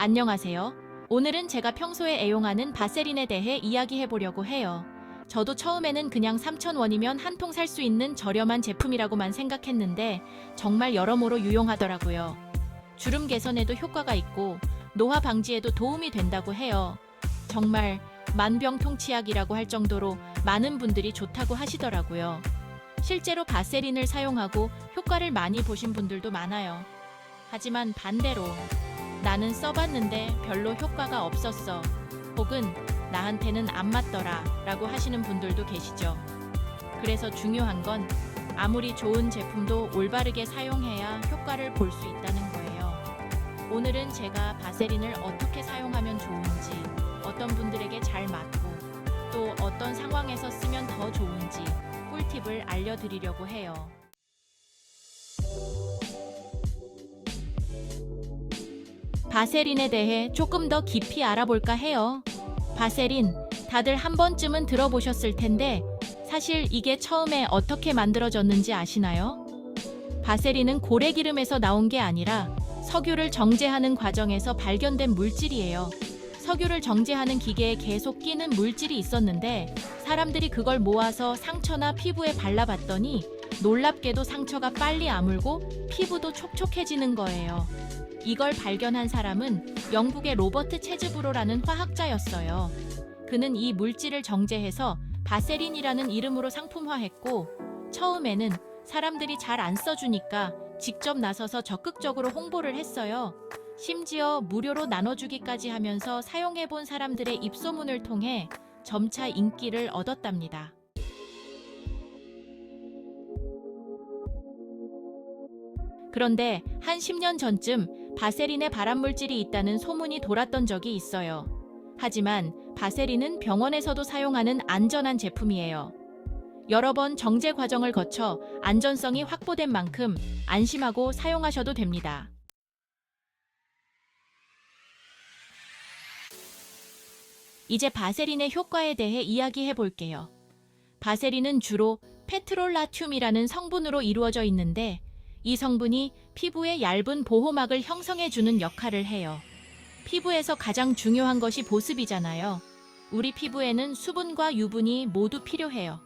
안녕하세요. 오늘은 제가 평소에 애용하는 바세린에 대해 이야기해 보려고 해요. 저도 처음에는 그냥 3,000원이면 한 통 살 수 있는 저렴한 제품이라고만 생각했는데 정말 여러모로 유용하더라고요. 주름 개선에도 효과가 있고 노화 방지에도 도움이 된다고 해요. 정말 만병통치약이라고 할 정도로 많은 분들이 좋다고 하시더라고요. 실제로 바세린을 사용하고 효과를 많이 보신 분들도 많아요. 하지만 반대로 나는 써봤는데 별로 효과가 없었어. 혹은 나한테는 안 맞더라 라고 하시는 분들도 계시죠. 그래서 중요한 건 아무리 좋은 제품도 올바르게 사용해야 효과를 볼 수 있다는 거예요. 오늘은 제가 바세린을 어떻게 사용하면 좋은지, 어떤 분들에게 잘 맞고 또 어떤 상황에서 쓰면 더 좋은지 꿀팁을 알려드리려고 해요. 바세린에 대해 조금 더 깊이 알아볼까 해요. 바세린, 다들 한 번쯤은 들어보셨을 텐데 사실 이게 처음에 어떻게 만들어졌는지 아시나요? 바세린은 고래기름에서 나온 게 아니라 석유를 정제하는 과정에서 발견된 물질이에요. 석유를 정제하는 기계에 계속 끼는 물질이 있었는데 사람들이 그걸 모아서 상처나 피부에 발라봤더니 놀랍게도 상처가 빨리 아물고 피부도 촉촉해지는 거예요. 이걸 발견한 사람은 영국의 로버트 체즈브로라는 화학자였어요. 그는 이 물질을 정제해서 바세린이라는 이름으로 상품화했고 처음에는 사람들이 잘 안 써주니까 직접 나서서 적극적으로 홍보를 했어요. 심지어 무료로 나눠주기까지 하면서 사용해본 사람들의 입소문을 통해 점차 인기를 얻었답니다. 그런데 한 10년 전쯤 바세린에 발암물질이 있다는 소문이 돌았던 적이 있어요. 하지만 바세린은 병원에서도 사용하는 안전한 제품이에요. 여러 번 정제 과정을 거쳐 안전성이 확보된 만큼 안심하고 사용하셔도 됩니다. 이제 바세린의 효과에 대해 이야기해 볼게요. 바세린은 주로 페트롤라튬이라는 성분으로 이루어져 있는데 이 성분이 피부의 얇은 보호막을 형성해주는 역할을 해요. 피부에서 가장 중요한 것이 보습이잖아요. 우리 피부에는 수분과 유분이 모두 필요해요.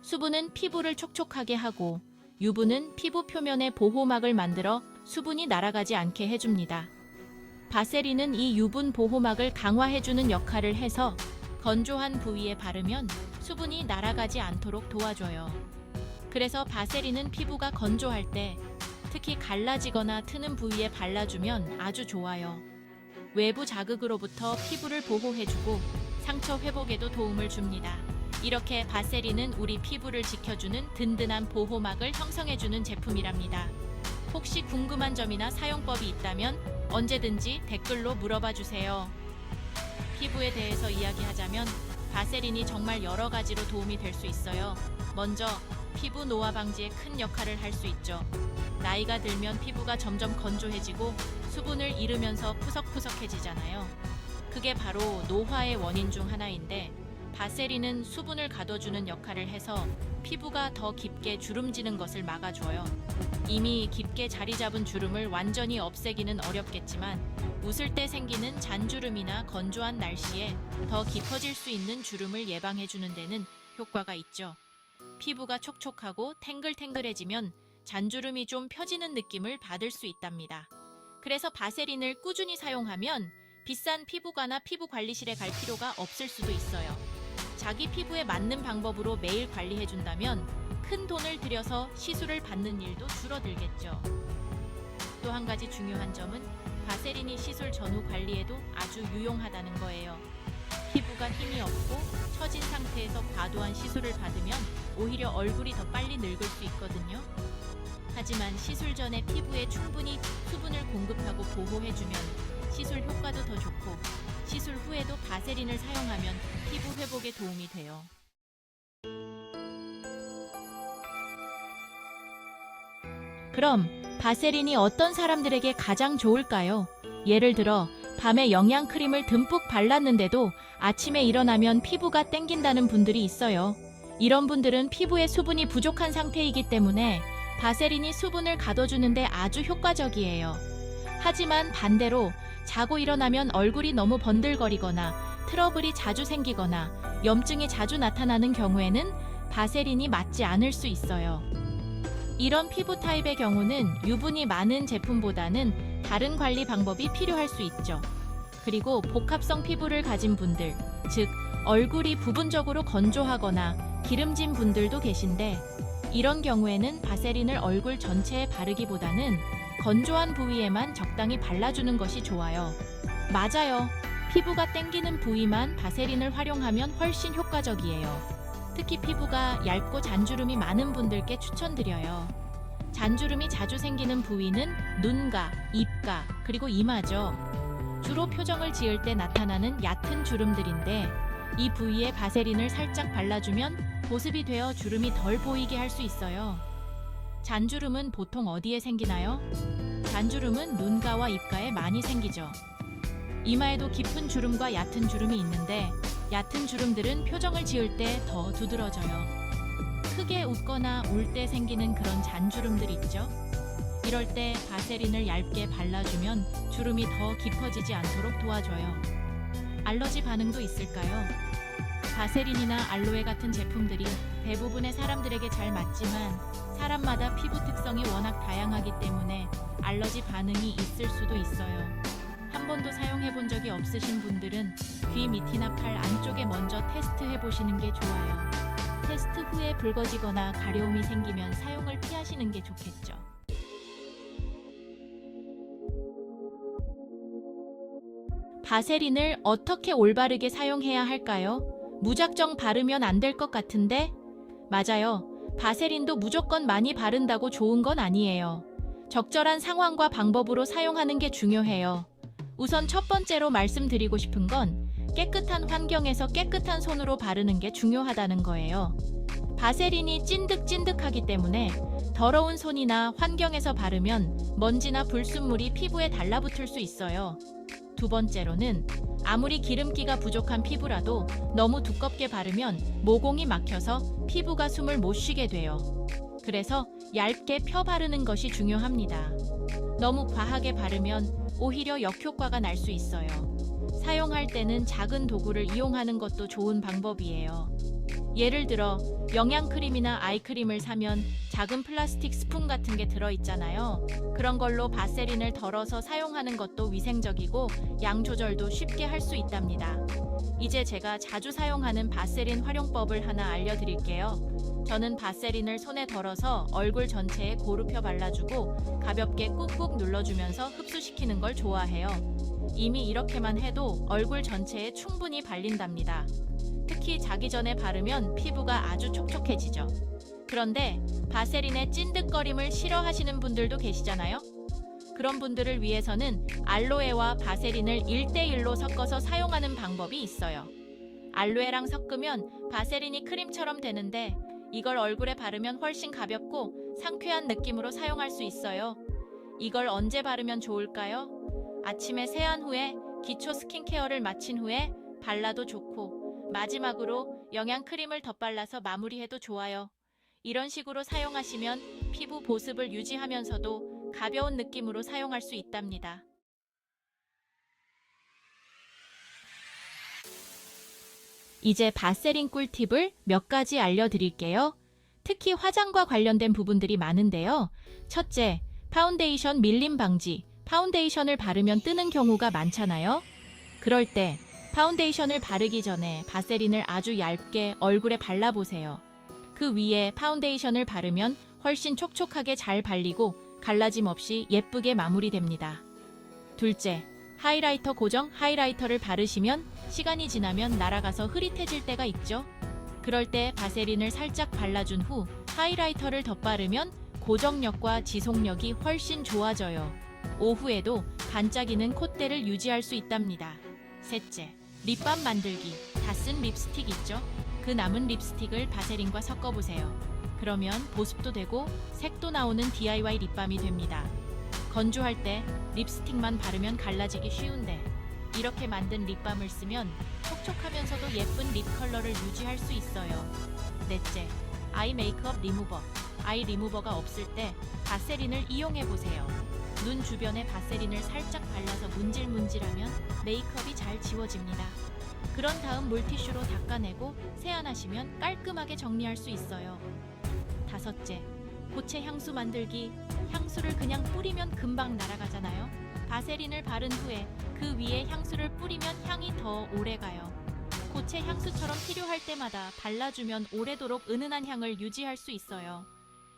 수분은 피부를 촉촉하게 하고 유분은 피부 표면에 보호막을 만들어 수분이 날아가지 않게 해줍니다. 바세린은 이 유분 보호막을 강화해주는 역할을 해서 건조한 부위에 바르면 수분이 날아가지 않도록 도와줘요. 그래서 바세린은 피부가 건조할 때 특히 갈라지거나 트는 부위에 발라주면 아주 좋아요. 외부 자극으로부터 피부를 보호해주고 상처 회복에도 도움을 줍니다. 이렇게 바세린은 우리 피부를 지켜주는 든든한 보호막을 형성해주는 제품이랍니다. 혹시 궁금한 점이나 사용법이 있다면 언제든지 댓글로 물어봐 주세요. 피부에 대해서 이야기하자면 바세린이 정말 여러 가지로 도움이 될 수 있어요. 먼저 피부 노화 방지에 큰 역할을 할 수 있죠. 나이가 들면 피부가 점점 건조해지고 수분을 잃으면서 푸석푸석해지잖아요. 그게 바로 노화의 원인 중 하나인데 바세린은 수분을 가둬주는 역할을 해서 피부가 더 깊게 주름지는 것을 막아줘요. 이미 깊게 자리 잡은 주름을 완전히 없애기는 어렵겠지만 웃을 때 생기는 잔주름이나 건조한 날씨에 더 깊어질 수 있는 주름을 예방해주는 데는 효과가 있죠. 피부가 촉촉하고 탱글탱글해지면 잔주름이 좀 펴지는 느낌을 받을 수 있답니다. 그래서 바세린을 꾸준히 사용하면 비싼 피부과나 피부관리실에 갈 필요가 없을 수도 있어요. 자기 피부에 맞는 방법으로 매일 관리해준다면 큰 돈을 들여서 시술을 받는 일도 줄어들겠죠. 또 한 가지 중요한 점은 바세린이 시술 전후 관리에도 아주 유용하다는 거예요. 피부가 힘이 없고 처진 상태에서 과도한 시술을 받으면 오히려 얼굴이 더 빨리 늙을 수 있거든요. 하지만 시술 전에 피부에 충분히 수분을 공급하고 보호해주면 시술 효과도 더 좋고 시술 후에도 바세린을 사용하면 피부 회복에 도움이 돼요. 그럼 바세린이 어떤 사람들에게 가장 좋을까요? 예를 들어 밤에 영양크림을 듬뿍 발랐는데도 아침에 일어나면 피부가 땡긴다는 분들이 있어요. 이런 분들은 피부에 수분이 부족한 상태이기 때문에 바세린이 수분을 가둬주는데 아주 효과적이에요. 하지만 반대로 자고 일어나면 얼굴이 너무 번들거리거나 트러블이 자주 생기거나 염증이 자주 나타나는 경우에는 바세린이 맞지 않을 수 있어요. 이런 피부 타입의 경우는 유분이 많은 제품보다는 다른 관리 방법이 필요할 수 있죠. 그리고 복합성 피부를 가진 분들, 즉 얼굴이 부분적으로 건조하거나 기름진 분들도 계신데 이런 경우에는 바세린을 얼굴 전체에 바르기보다는 건조한 부위에만 적당히 발라주는 것이 좋아요. 맞아요. 피부가 땡기는 부위만 바세린을 활용하면 훨씬 효과적이에요. 특히 피부가 얇고 잔주름이 많은 분들께 추천드려요. 잔주름이 자주 생기는 부위는 눈가, 입가, 그리고 이마죠. 주로 표정을 지을 때 나타나는 얕은 주름들인데 이 부위에 바세린을 살짝 발라주면 보습이 되어 주름이 덜 보이게 할 수 있어요. 잔주름은 보통 어디에 생기나요? 잔주름은 눈가와 입가에 많이 생기죠. 이마에도 깊은 주름과 얕은 주름이 있는데 얕은 주름들은 표정을 지을 때 더 두드러져요. 크게 웃거나 울 때 생기는 그런 잔주름들 있죠? 이럴 때 바세린을 얇게 발라주면 주름이 더 깊어지지 않도록 도와줘요. 알러지 반응도 있을까요? 바세린이나 알로에 같은 제품들이 대부분의 사람들에게 잘 맞지만 사람마다 피부 특성이 워낙 다양하기 때문에 알러지 반응이 있을 수도 있어요. 한 번도 사용해 본 적이 없으신 분들은 귀 밑이나 팔 안쪽에 먼저 테스트해 보시는 게 좋아요. 테스트 후에 붉어지거나 가려움이 생기면 사용을 피하시는 게 좋겠죠. 바세린을 어떻게 올바르게 사용해야 할까요? 무작정 바르면 안 될 것 같은데? 맞아요. 바세린도 무조건 많이 바른다고 좋은 건 아니에요. 적절한 상황과 방법으로 사용하는 게 중요해요. 우선 첫 번째로 말씀드리고 싶은 건 깨끗한 환경에서 깨끗한 손으로 바르는 게 중요하다는 거예요. 바세린이 찐득찐득하기 때문에 더러운 손이나 환경에서 바르면 먼지나 불순물이 피부에 달라붙을 수 있어요. 두 번째로는 아무리 기름기가 부족한 피부라도 너무 두껍게 바르면 모공이 막혀서 피부가 숨을 못 쉬게 돼요. 그래서 얇게 펴 바르는 것이 중요합니다. 너무 과하게 바르면 오히려 역효과가 날 수 있어요. 사용할 때는 작은 도구를 이용하는 것도 좋은 방법이에요. 예를 들어 영양크림이나 아이크림을 사면 작은 플라스틱 스푼 같은 게 들어있잖아요. 그런 걸로 바세린을 덜어서 사용하는 것도 위생적이고 양 조절도 쉽게 할 수 있답니다. 이제 제가 자주 사용하는 바세린 활용법을 하나 알려드릴게요. 저는 바세린을 손에 덜어서 얼굴 전체에 고루 펴 발라주고 가볍게 꾹꾹 눌러주면서 흡수시키는 걸 좋아해요. 이미 이렇게만 해도 얼굴 전체에 충분히 발린답니다. 특히 자기 전에 바르면 피부가 아주 촉촉해지죠. 그런데 바세린의 찐득거림을 싫어하시는 분들도 계시잖아요. 그런 분들을 위해서는 알로에와 바세린을 1대1로 섞어서 사용하는 방법이 있어요. 알로에랑 섞으면 바세린이 크림처럼 되는데 이걸 얼굴에 바르면 훨씬 가볍고 상쾌한 느낌으로 사용할 수 있어요. 이걸 언제 바르면 좋을까요? 아침에 세안 후에 기초 스킨케어를 마친 후에 발라도 좋고 마지막으로 영양크림을 덧발라서 마무리해도 좋아요. 이런 식으로 사용하시면 피부 보습을 유지하면서도 가벼운 느낌으로 사용할 수 있답니다. 이제 바세린 꿀팁을 몇 가지 알려드릴게요. 특히 화장과 관련된 부분들이 많은데요. 첫째, 파운데이션 밀림 방지. 파운데이션을 바르면 뜨는 경우가 많잖아요. 그럴 때 파운데이션을 바르기 전에 바세린을 아주 얇게 얼굴에 발라보세요. 그 위에 파운데이션을 바르면 훨씬 촉촉하게 잘 발리고 갈라짐 없이 예쁘게 마무리됩니다. 둘째, 하이라이터 고정 하이라이터를 바르시면 시간이 지나면 날아가서 흐릿해질 때가 있죠. 그럴 때 바세린을 살짝 발라준 후 하이라이터를 덧바르면 고정력과 지속력이 훨씬 좋아져요. 오후에도 반짝이는 콧대를 유지할 수 있답니다. 셋째, 립밤 만들기. 다 쓴 립스틱 있죠? 그 남은 립스틱을 바세린과 섞어보세요. 그러면 보습도 되고 색도 나오는 DIY 립밤이 됩니다. 건조할 때 립스틱만 바르면 갈라지기 쉬운데 이렇게 만든 립밤을 쓰면 촉촉하면서도 예쁜 립 컬러를 유지할 수 있어요. 넷째, 아이 메이크업 리무버. 아이 리무버가 없을 때 바세린을 이용해보세요. 눈 주변에 바세린을 살짝 발라서 문질문질하면 메이크업이 잘 지워집니다. 그런 다음 물티슈로 닦아내고 세안하시면 깔끔하게 정리할 수 있어요. 다섯째, 고체 향수 만들기. 향수를 그냥 뿌리면 금방 날아가잖아요. 바세린을 바른 후에 그 위에 향수를 뿌리면 향이 더 오래가요. 고체 향수처럼 필요할 때마다 발라주면 오래도록 은은한 향을 유지할 수 있어요.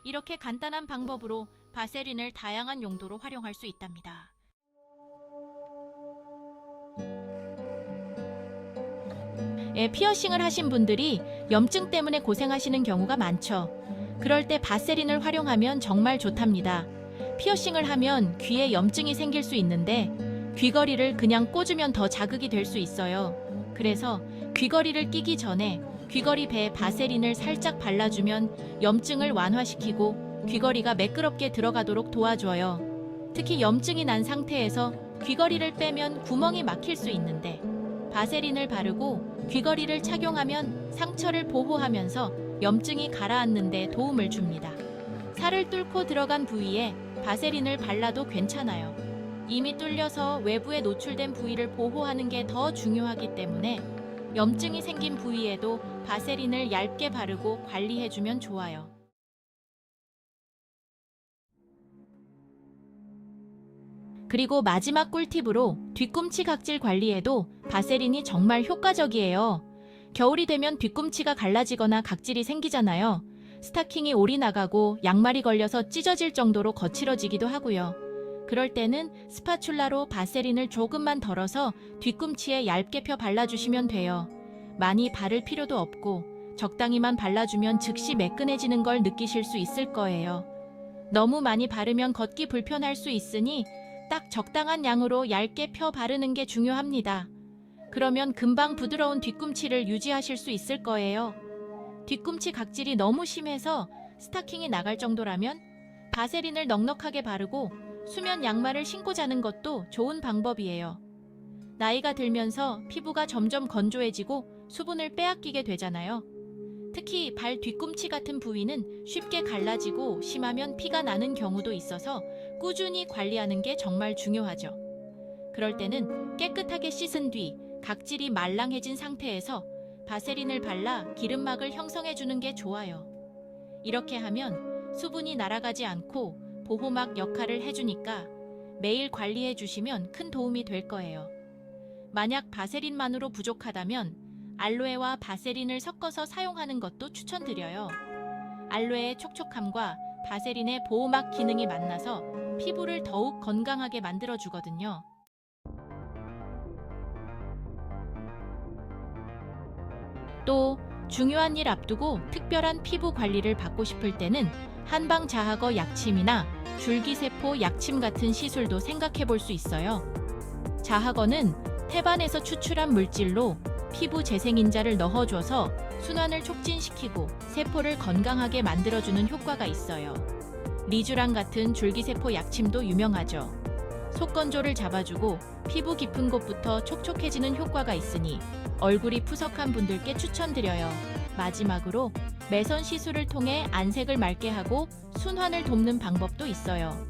이렇게 간단한 방법으로 바세린을 다양한 용도로 활용할 수 있답니다. 피어싱을 하신 분들이 염증 때문에 고생하시는 경우가 많죠. 그럴 때 바세린을 활용하면 정말 좋답니다. 피어싱을 하면 귀에 염증이 생길 수 있는데 귀걸이를 그냥 꽂으면 더 자극이 될 수 있어요. 그래서 귀걸이를 끼기 전에 귀걸이 배에 바세린을 살짝 발라주면 염증을 완화시키고 귀걸이가 매끄럽게 들어가도록 도와줘요. 특히 염증이 난 상태에서 귀걸이를 빼면 구멍이 막힐 수 있는데 바세린을 바르고 귀걸이를 착용하면 상처를 보호하면서 염증이 가라앉는 데 도움을 줍니다. 살을 뚫고 들어간 부위에 바세린을 발라도 괜찮아요. 이미 뚫려서 외부에 노출된 부위를 보호하는 게 더 중요하기 때문에 염증이 생긴 부위에도 바세린을 얇게 바르고 관리해주면 좋아요. 그리고 마지막 꿀팁으로 뒤꿈치 각질 관리에도 바세린이 정말 효과적이에요. 겨울이 되면 뒤꿈치가 갈라지거나 각질이 생기잖아요. 스타킹이 올이 나가고 양말이 걸려서 찢어질 정도로 거칠어지기도 하고요. 그럴 때는 스파츌라로 바세린을 조금만 덜어서 뒤꿈치에 얇게 펴 발라주시면 돼요. 많이 바를 필요도 없고 적당히만 발라주면 즉시 매끈해지는 걸 느끼실 수 있을 거예요. 너무 많이 바르면 걷기 불편할 수 있으니 딱 적당한 양으로 얇게 펴 바르는 게 중요합니다. 그러면 금방 부드러운 뒤꿈치를 유지하실 수 있을 거예요. 뒤꿈치 각질이 너무 심해서 스타킹이 나갈 정도라면 바세린을 넉넉하게 바르고 수면 양말을 신고 자는 것도 좋은 방법이에요. 나이가 들면서 피부가 점점 건조해지고 수분을 빼앗기게 되잖아요. 특히 발 뒤꿈치 같은 부위는 쉽게 갈라지고 심하면 피가 나는 경우도 있어서 꾸준히 관리하는 게 정말 중요하죠. 그럴 때는 깨끗하게 씻은 뒤 각질이 말랑해진 상태에서 바세린을 발라 기름막을 형성해주는 게 좋아요. 이렇게 하면 수분이 날아가지 않고 보호막 역할을 해주니까 매일 관리해 주시면 큰 도움이 될 거예요. 만약 바세린만으로 부족하다면 알로에와 바세린을 섞어서 사용하는 것도 추천드려요. 알로에의 촉촉함과 바세린의 보호막 기능이 만나서 피부를 더욱 건강하게 만들어주거든요. 또 중요한 일 앞두고 특별한 피부 관리를 받고 싶을 때는 한방 자하거 약침이나 줄기세포 약침 같은 시술도 생각해 볼 수 있어요. 자하거는 태반에서 추출한 물질로 피부 재생인자를 넣어줘서 순환을 촉진시키고 세포를 건강하게 만들어주는 효과가 있어요. 리쥬랑 같은 줄기세포 약침도 유명하죠. 속건조를 잡아주고 피부 깊은 곳부터 촉촉해지는 효과가 있으니 얼굴이 푸석한 분들께 추천드려요. 마지막으로 매선 시술을 통해 안색을 맑게 하고 순환을 돕는 방법도 있어요.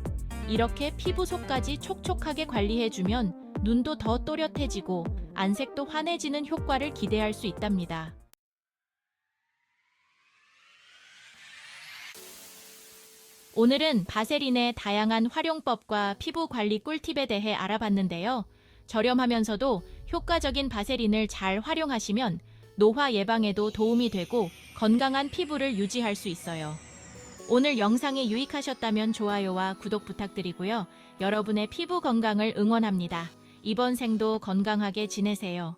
이렇게 피부 속까지 촉촉하게 관리해주면 눈도 더 또렷해지고 안색도 환해지는 효과를 기대할 수 있답니다. 오늘은 바세린의 다양한 활용법과 피부 관리 꿀팁에 대해 알아봤는데요. 저렴하면서도 효과적인 바세린을 잘 활용하시면 노화 예방에도 도움이 되고 건강한 피부를 유지할 수 있어요. 오늘 영상이 유익하셨다면 좋아요와 구독 부탁드리고요. 여러분의 피부 건강을 응원합니다. 이번 생도 건강하게 지내세요.